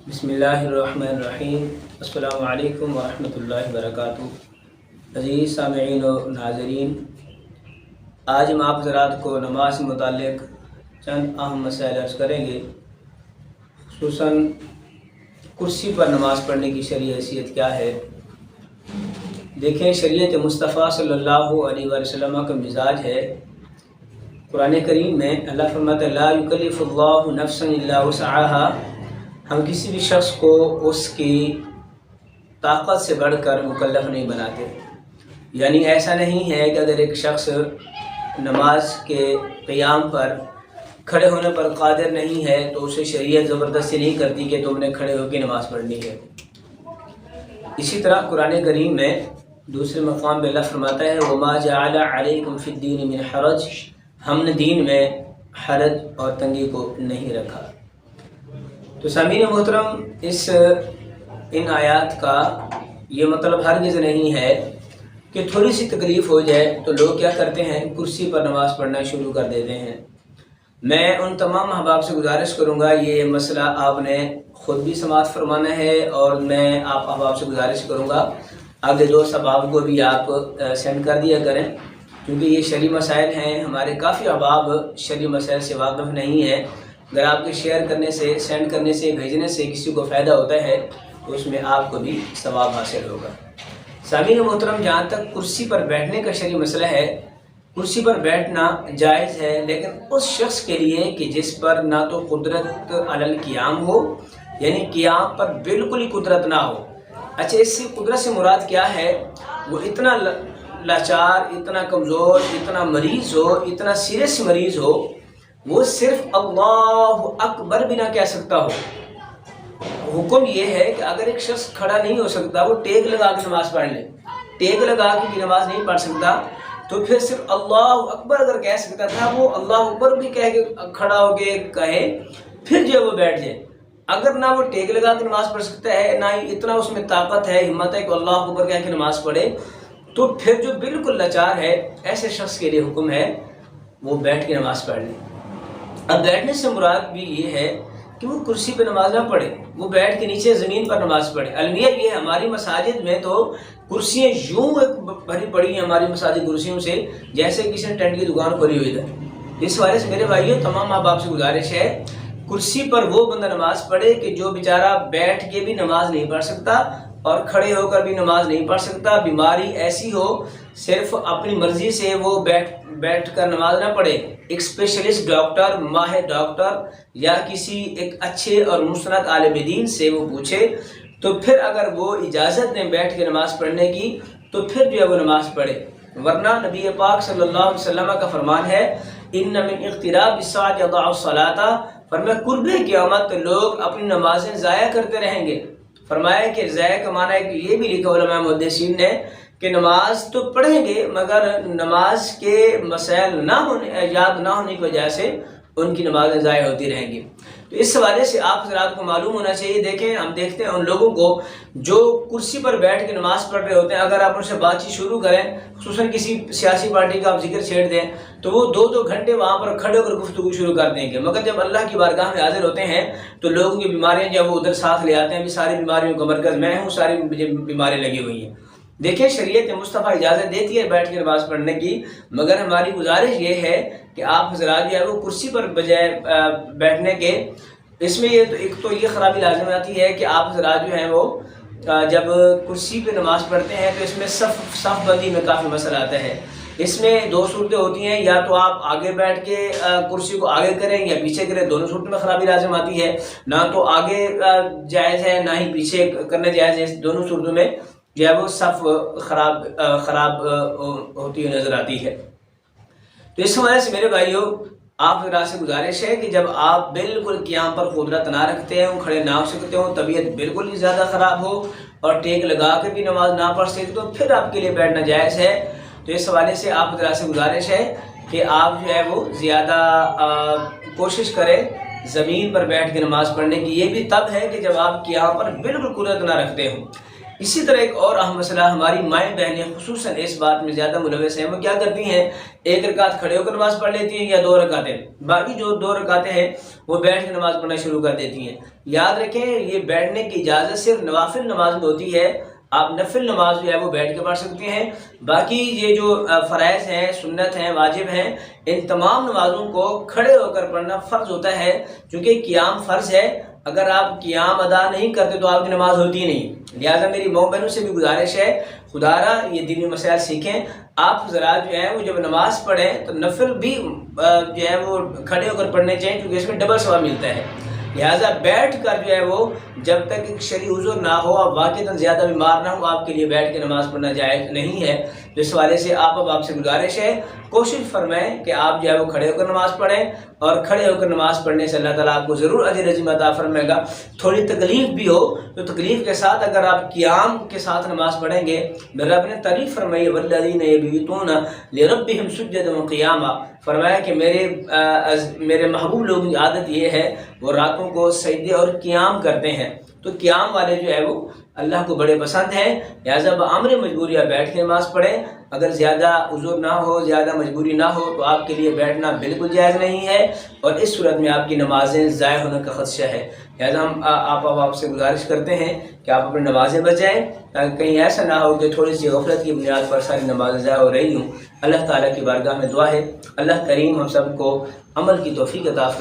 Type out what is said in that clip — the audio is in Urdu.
بسم اللہ الرحمن الرحیم۔ السلام علیکم ورحمۃ اللہ وبرکاتہ۔ عزیز سامعین و ناظرین، آج ہم آپ حضرات کو نماز سے متعلق چند اہم مسائل عرض کریں گے، خصوصاً کرسی پر نماز پڑھنے کی شرعی حیثیت کیا ہے۔ دیکھیں، شریعت مصطفیٰ صلی اللہ علیہ وسلم کا مزاج ہے۔ قرآن کریم میں اللہ فرماتا ہے لا یکلف اللہ نفسا الا وسعها، ہم کسی بھی شخص کو اس کی طاقت سے بڑھ کر مکلف نہیں بناتے۔ یعنی ایسا نہیں ہے کہ اگر ایک شخص نماز کے قیام پر کھڑے ہونے پر قادر نہیں ہے تو اسے شریعت زبردستی نہیں کرتی کہ تم نے کھڑے ہو کے نماز پڑھنی ہے۔ اسی طرح قرآن کریم میں دوسرے مقام پہ اللہ فرماتا ہے وما جعل علیکم فی الدین من حرج، ہم نے دین میں حرج اور تنگی کو نہیں رکھا۔ تو سامعین محترم، ان آیات کا یہ مطلب ہرگز نہیں ہے کہ تھوڑی سی تکلیف ہو جائے تو لوگ کیا کرتے ہیں، کرسی پر نماز پڑھنا شروع کر دیتے ہیں۔ میں ان تمام احباب سے گزارش کروں گا، یہ مسئلہ آپ نے خود بھی سماعت فرمانا ہے، اور میں آپ احباب سے گزارش کروں گا آگے دوست احباب کو بھی آپ سینڈ کر دیا کریں، کیونکہ یہ شرعی مسائل ہیں۔ ہمارے کافی احباب شرعی مسائل سے واقف نہیں ہیں۔ اگر آپ کے شیئر کرنے سے، سینڈ کرنے سے، بھیجنے سے کسی کو فائدہ ہوتا ہے تو اس میں آپ کو بھی ثواب حاصل ہوگا۔ سامعین محترم، جہاں تک کرسی پر بیٹھنے کا شرعی مسئلہ ہے، کرسی پر بیٹھنا جائز ہے، لیکن اس شخص کے لیے کہ جس پر نہ تو قدرت علی القیام ہو، یعنی قیام پر بالکل ہی قدرت نہ ہو۔ اچھا، اس سے قدرت سے مراد کیا ہے؟ وہ اتنا لاچار، اتنا کمزور، اتنا مریض ہو، اتنا سیریس مریض ہو، وہ صرف اللہ اکبر بھی نہ کہہ سکتا ہو۔ حکم یہ ہے کہ اگر ایک شخص کھڑا نہیں ہو سکتا، وہ ٹیک لگا کے نماز پڑھ لے، ٹیک لگا کے بھی نماز نہیں پڑھ سکتا تو پھر صرف اللہ اکبر اگر کہہ سکتا تھا، وہ اللہ اکبر بھی کہہ کے کھڑا ہو کے کہے، پھر جو وہ بیٹھ جائے۔ اگر نہ وہ ٹیک لگا کے نماز پڑھ سکتا ہے، نہ ہی اتنا اس میں طاقت ہے، ہمت ہے کہ اللہ اکبر کہہ کے نماز پڑھے، تو پھر جو بالکل لاچار ہے، ایسے شخص کے لیے حکم ہے وہ بیٹھ کے نماز پڑھ لے۔ اب بیٹھنے سے مراد بھی یہ ہے کہ وہ کرسی پہ نماز نہ پڑھے، وہ بیٹھ کے نیچے زمین پر نماز پڑھے۔ المیہ یہ ہے، ہماری مساجد میں تو کرسیاں یوں بھری پڑی ہیں، ہماری مساجد کرسیوں سے جیسے کسی نے ٹینٹ کی دکان کھولی ہوئی ہے۔ اس وجہ سے میرے بھائیوں، تمام احباب سے گزارش ہے، کرسی پر وہ بندہ نماز پڑھے کہ جو بیچارہ بیٹھ کے بھی نماز نہیں پڑھ سکتا اور کھڑے ہو کر بھی نماز نہیں پڑھ سکتا، بیماری ایسی ہو صرف اپنی مرضی سے وہ بیٹھ کر نماز نہ پڑھے، ایک اسپیشلسٹ ڈاکٹر، ماہر ڈاکٹر یا کسی ایک اچھے اور مستند عالم دین سے وہ پوچھے، تو پھر اگر وہ اجازت دیں بیٹھ کے نماز پڑھنے کی تو پھر جو ہے وہ نماز پڑھے۔ ورنہ نبی پاک صلی اللہ علیہ وسلم کا فرمان ہے ان من اقتراب الساعۃ یضاع الصلاۃ، فرمایا قرب قیامت لوگ اپنی نمازیں ضائع کرتے رہیں گے۔ فرمایا کہ ضائع کا معنی ہے کہ یہ بھی لکھا علماء محدثین نے کہ نماز تو پڑھیں گے مگر نماز کے مسائل یاد نہ ہونے کی وجہ سے ان کی نمازیں ضائع ہوتی رہیں گی۔ تو اس حوالے سے آپ حضرات کو معلوم ہونا چاہیے۔ دیکھیں، ہم دیکھتے ہیں ان لوگوں کو جو کرسی پر بیٹھ کے نماز پڑھ رہے ہوتے ہیں، اگر آپ ان سے بات چیت شروع کریں، خصوصاً کسی سیاسی پارٹی کا آپ ذکر چھیڑ دیں، تو وہ 2 گھنٹے وہاں پر کھڑے ہو کر گفتگو شروع کر دیں گے، مگر جب اللہ کی بارگاہ میں حاضر ہوتے ہیں تو لوگوں کی بیماریاں جب وہ ادھر ساتھ لے آتے ہیں، ساری بیماریوں کا مرکز میں ہوں، ساری بیماریاں لگی ہوئی ہیں۔ دیکھیں، شریعت مصطفیٰ اجازت دیتی ہے بیٹھ کے نماز پڑھنے کی، مگر ہماری گزارش یہ ہے کہ آپ حضرات جو ہے وہ کرسی پر بجائے بیٹھنے کے، اس میں ایک تو یہ خرابی لازم آتی ہے کہ آپ حضرات جو ہیں وہ جب کرسی پہ نماز پڑھتے ہیں تو اس میں صف بندی میں کافی مسئلہ آتا ہے۔ اس میں 2 صورتیں ہوتی ہیں، یا تو آپ آگے بیٹھ کے کرسی کو آگے کریں یا پیچھے کریں، دونوں صورتوں میں خرابی لازم آتی ہے۔ نہ تو آگے جائز ہے نہ ہی پیچھے کرنے جائز ہے، دونوں صورتوں میں جو ہے وہ صف خراب ہوتی ہوئی نظر آتی ہے۔ تو اس وجہ سے میرے بھائیوں، آپ حضرات سے گزارش ہے کہ جب آپ بالکل قیام پر قدرت نہ رکھتے ہوں، کھڑے نہ ہو سکتے ہوں، طبیعت بالکل ہی زیادہ خراب ہو اور ٹیک لگا کے بھی نماز نہ پڑھ سکتے تو پھر آپ کے لیے بیٹھنا جائز ہے۔ تو اس حوالے سے آپ حضرات سے گزارش ہے کہ آپ جو ہے وہ زیادہ کوشش کریں زمین پر بیٹھ کے نماز پڑھنے کی۔ یہ بھی تب ہے کہ جب آپ قیام پر بالکل قدرت نہ رکھتے ہوں۔ اسی طرح ایک اور اہم مسئلہ، ہماری مائیں بہنیں خصوصاً اس بات میں زیادہ ملوث ہیں، وہ کیا کرتی ہیں، ایک رکعت کھڑے ہو کر نماز پڑھ لیتی ہیں یا 2 رکعتیں، باقی جو 2 رکعتیں ہیں وہ بیٹھ کے نماز پڑھنا شروع کر دیتی ہیں۔ یاد رکھیں یہ بیٹھنے کی اجازت صرف نوافل نماز میں ہوتی ہے، آپ نفل نماز جو ہے وہ بیٹھ کے پڑھ سکتے ہیں، باقی یہ جو فرائض ہیں، سنت ہیں، واجب ہیں، ان تمام نمازوں کو کھڑے ہو کر پڑھنا فرض ہوتا ہے، چونکہ قیام فرض ہے۔ اگر آپ قیام ادا نہیں کرتے تو آپ کی نماز ہوتی ہی نہیں۔ لہٰذا میری ماؤں بہنوں سے بھی گزارش ہے، خدا را یہ دینی مسائل سیکھیں۔ آپ حضرات جو ہیں وہ جب نماز پڑھیں تو نفل بھی جو ہے وہ کھڑے ہو کر پڑھنے چاہیے، کیونکہ اس میں ڈبل ثواب ملتا ہے۔ لہٰذا بیٹھ کر جو ہے وہ جب تک ایک شرعی عذر نہ ہو، آپ واقعتاً زیادہ بیمار نہ ہو، آپ کے لیے بیٹھ کے نماز پڑھنا جائز نہیں ہے۔ اس حوالے سے آپ سے گزارش ہے، کوشش فرمائیں کہ آپ جو ہے وہ کھڑے ہو کر نماز پڑھیں، اور کھڑے ہو کر نماز پڑھنے سے اللہ تعالیٰ آپ کو ضرور اجر عظیم عطا فرمائے گا۔ تھوڑی تکلیف بھی ہو تو تکلیف کے ساتھ اگر آپ قیام کے ساتھ نماز پڑھیں گے، رب نے تعریف فرمائی والذین یبیتون لربہم سجدا وقیاما، فرمایا کہ میرے محبوب لوگوں کی عادت یہ ہے وہ راتوں کو سجدے اور قیام کرتے ہیں۔ تو قیام والے جو ہے وہ اللہ کو بڑے پسند ہیں، لہٰذا بامر مجبوری آپ بیٹھ کے نماز پڑھیں۔ اگر زیادہ عذر نہ ہو، زیادہ مجبوری نہ ہو تو آپ کے لیے بیٹھنا بالکل جائز نہیں ہے، اور اس صورت میں آپ کی نمازیں ضائع ہونے کا خدشہ ہے۔ لہٰذا ہم آپ سے گزارش کرتے ہیں کہ آپ اپنی نمازیں بچائیں، تاکہ کہیں ایسا نہ ہو کہ تھوڑی سی غفلت کی بنیاد پر ساری نمازیں ضائع ہو رہی ہوں۔ اللہ تعالیٰ کی بارگاہ میں دعا ہے اللہ کریم ہم سب کو عمل کی توفیق عطا فرمائے۔